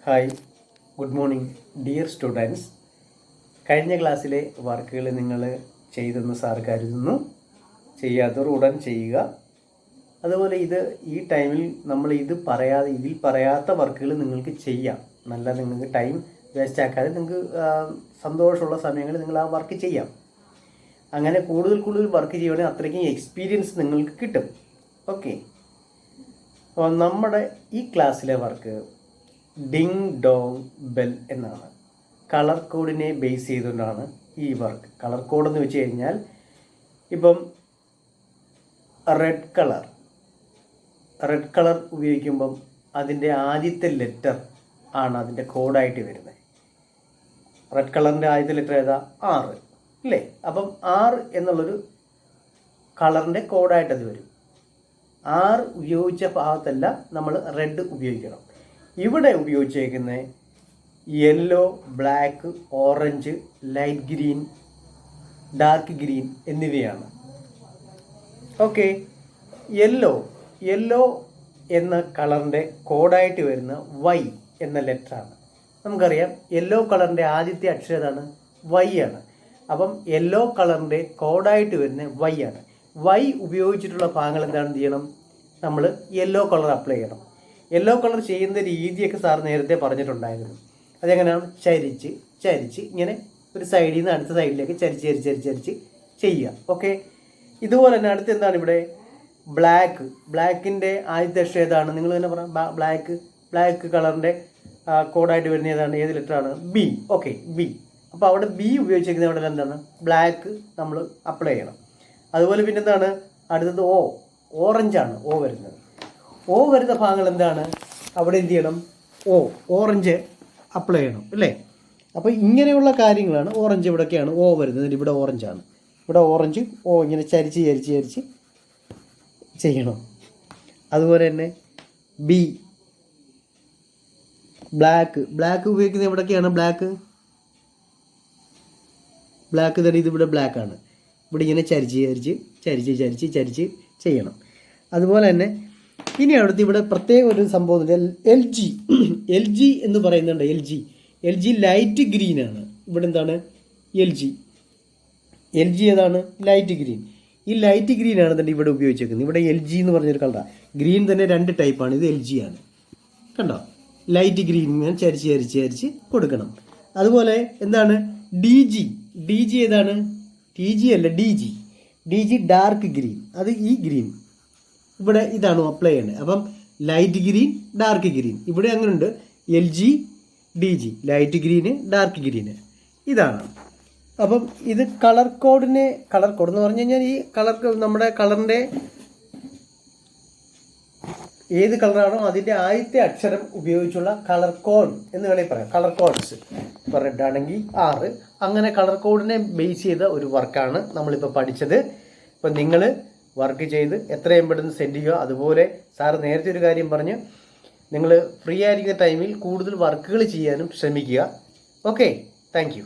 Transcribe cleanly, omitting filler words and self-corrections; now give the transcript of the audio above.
Hi, good morning dear students. കഴിഞ്ഞ ക്ലാസ്സിലെ വർക്കുകൾ നിങ്ങൾ ചെയ്തെന്ന് സാർ കരുതുന്നു. ചെയ്യാത്തവർ ഉടൻ ചെയ്യുക. അതുപോലെ ഈ ടൈമിൽ നമ്മൾ ഇതിൽ പറയാത്ത വർക്കുകൾ നിങ്ങൾക്ക് ചെയ്യാം. നിങ്ങൾക്ക് ടൈം വേസ്റ്റ് ആക്കാതെ നിങ്ങൾക്ക് സന്തോഷമുള്ള സമയങ്ങളിൽ നിങ്ങൾ ആ വർക്ക് ചെയ്യാം. അങ്ങനെ കൂടുതൽ വർക്ക് ചെയ്യുകയാണെങ്കിൽ അത്രയ്ക്കും എക്സ്പീരിയൻസ് നിങ്ങൾക്ക് കിട്ടും. ഓക്കെ, അപ്പോൾ നമ്മുടെ ഈ ക്ലാസ്സിലെ വർക്ക് ഡിങ് ഡോങ് ബെൽ എന്നാണ്. കളർ കോഡിനെ ബേസ് ചെയ്തുകൊണ്ടാണ് ഈ വർക്ക്. കളർ കോഡ് എന്ന് വെച്ച് കഴിഞ്ഞാൽ ഇപ്പം റെഡ് കളർ ഉപയോഗിക്കുമ്പം അതിൻ്റെ ആദ്യത്തെ ലെറ്റർ ആണ് അതിൻ്റെ കോഡായിട്ട് വരുന്നത്. റെഡ് കളറിൻ്റെ ആദ്യത്തെ ലെറ്റർ ഏതാ? R അല്ലേ? അപ്പം R എന്നുള്ളൊരു കളറിൻ്റെ കോഡായിട്ട് അത് വരും. R ഉപയോഗിച്ച ഭാഗത്തല്ല നമ്മൾ റെഡ് ഉപയോഗിക്കണം. ഇവിടെ ഉപയോഗിച്ചേക്കുന്ന yellow, black, orange, light green, dark green എന്നിവയാണ്. ഓക്കെ, യെല്ലോ എന്ന കളറിൻ്റെ കോഡായിട്ട് വരുന്ന Y എന്ന ലെറ്ററാണ്. നമുക്കറിയാം യെല്ലോ കളറിൻ്റെ ആദ്യത്തെ അക്ഷരം ഏതാണ്? Y ആണ്. അപ്പം യെല്ലോ കളറിൻ്റെ കോഡായിട്ട് വരുന്ന Y ആണ്. Y ഉപയോഗിച്ചിട്ടുള്ള ഭാഗങ്ങൾ എന്താണെന്ന് ചെയ്യണം? നമ്മൾ യെല്ലോ കളർ അപ്ലൈ ചെയ്യണം. യെല്ലോ കളർ ചെയ്യുന്ന രീതിയൊക്കെ സാർ നേരത്തെ പറഞ്ഞിട്ടുണ്ടായിരുന്നു. അതെങ്ങനെയാണ്? ചരിച്ച് ഇങ്ങനെ ഒരു സൈഡിൽ നിന്ന് അടുത്ത സൈഡിലേക്ക് ചരിച്ച് ചെയ്യുക. ഓക്കെ, ഇതുപോലെ തന്നെ അടുത്ത് എന്താണ് ഇവിടെ? ബ്ലാക്കിൻ്റെ ആദ്യത്തെ അക്ഷരം ഏതാണ്? നിങ്ങൾ തന്നെ പറയാം. ബ്ലാക്ക് കളറിൻ്റെ കോഡായിട്ട് വരുന്ന ഏതാണ്? ഏത് ലെറ്ററാണ്? B. Okay, B. അപ്പോൾ അവിടെ B ഉപയോഗിച്ചിരിക്കുന്ന അവിടെ എന്താണ്? ബ്ലാക്ക് നമ്മൾ അപ്ലൈ ചെയ്യണം. അതുപോലെ പിന്നെ എന്താണ് അടുത്തത്? ഓറഞ്ചാണ് വരുന്നത്. വരുന്ന ഭാഗങ്ങൾ എന്താണ്? അവിടെ എന്ത് ചെയ്യണം? ഓറഞ്ച് അപ്ലൈ ചെയ്യണം അല്ലേ? അപ്പോൾ ഇങ്ങനെയുള്ള കാര്യങ്ങളാണ്. ഓറഞ്ച് ഇവിടെയൊക്കെയാണ് വരുന്നത്. ഇവിടെ ഓറഞ്ചാണ്. ഇവിടെ ഓറഞ്ച് ഇങ്ങനെ ചരിച്ച് ചെയ്യണം. അതുപോലെ തന്നെ B. ബ്ലാക്ക് ഉപയോഗിക്കുന്നത് എവിടെയൊക്കെയാണ്? ബ്ലാക്ക് തന്നെ ഇതിവിടെ ബ്ലാക്കാണ്. ഇവിടെ ഇങ്ങനെ ചരിച്ച് ചെയ്യണം. അതുപോലെ തന്നെ ഇനി അടുത്ത് ഇവിടെ പ്രത്യേക ഒരു സംഭവം എൽ ജി എന്ന് പറയുന്നുണ്ട്. എൽ ജി ലൈറ്റ് ഗ്രീൻ ആണ്. ഇവിടെ എന്താണ്? എൽ ജി ഏതാണ്? Light green. ഈ ലൈറ്റ് ഗ്രീൻ ആണ് തന്നെ ഇവിടെ ഉപയോഗിച്ചേക്കുന്നത്. ഇവിടെ എൽ ജി എന്ന് പറഞ്ഞൊരു കളറാണ്. ഗ്രീൻ തന്നെ 2 ടൈപ്പാണ്. ഇത് എൽ ജി ആണ്. കണ്ടോ? ലൈറ്റ് ഗ്രീൻ ഇങ്ങനെ ചരിച്ച് കൊടുക്കണം. അതുപോലെ എന്താണ്? ഡി ജി ഏതാണ്? ടി ജി അല്ല, ഡി ജി ഡാർക്ക് ഗ്രീൻ. അത് ഈ ഗ്രീൻ ഇവിടെ ഇതാണ് അപ്ലൈ ചെയ്യുന്നത്. അപ്പം ലൈറ്റ് ഗ്രീൻ, ഡാർക്ക് ഗ്രീൻ ഇവിടെ അങ്ങനെ ഉണ്ട്. L G, D G, light green, dark green, ഇതാണ്. അപ്പം ഇത് കളർ കോഡ് എന്ന് പറഞ്ഞു കഴിഞ്ഞാൽ ഈ നമ്മുടെ കളറിൻ്റെ ഏത് കളറാണോ അതിൻ്റെ ആദ്യത്തെ അക്ഷരം ഉപയോഗിച്ചുള്ള കളർ കോഡ് എന്ന് വേണമെങ്കിൽ പറയാം. Colour codes. ഇപ്പോൾ റെഡ് ആണെങ്കിൽ R. അങ്ങനെ കളർ കോഡിനെ ബേസ് ചെയ്ത ഒരു വർക്കാണ് നമ്മളിപ്പോൾ പഠിച്ചത്. ഇപ്പം നിങ്ങൾ വർക്ക് ചെയ്ത് എത്രയും പെട്ടെന്ന് സെൻഡ് ചെയ്യുക. അതുപോലെ സാറ് നേരത്തെ ഒരു കാര്യം പറഞ്ഞ് നിങ്ങൾ ഫ്രീ ആയിരിക്കുന്ന ടൈമിൽ കൂടുതൽ വർക്കുകൾ ചെയ്യാനും ശ്രമിക്കുക. Okay, thank you.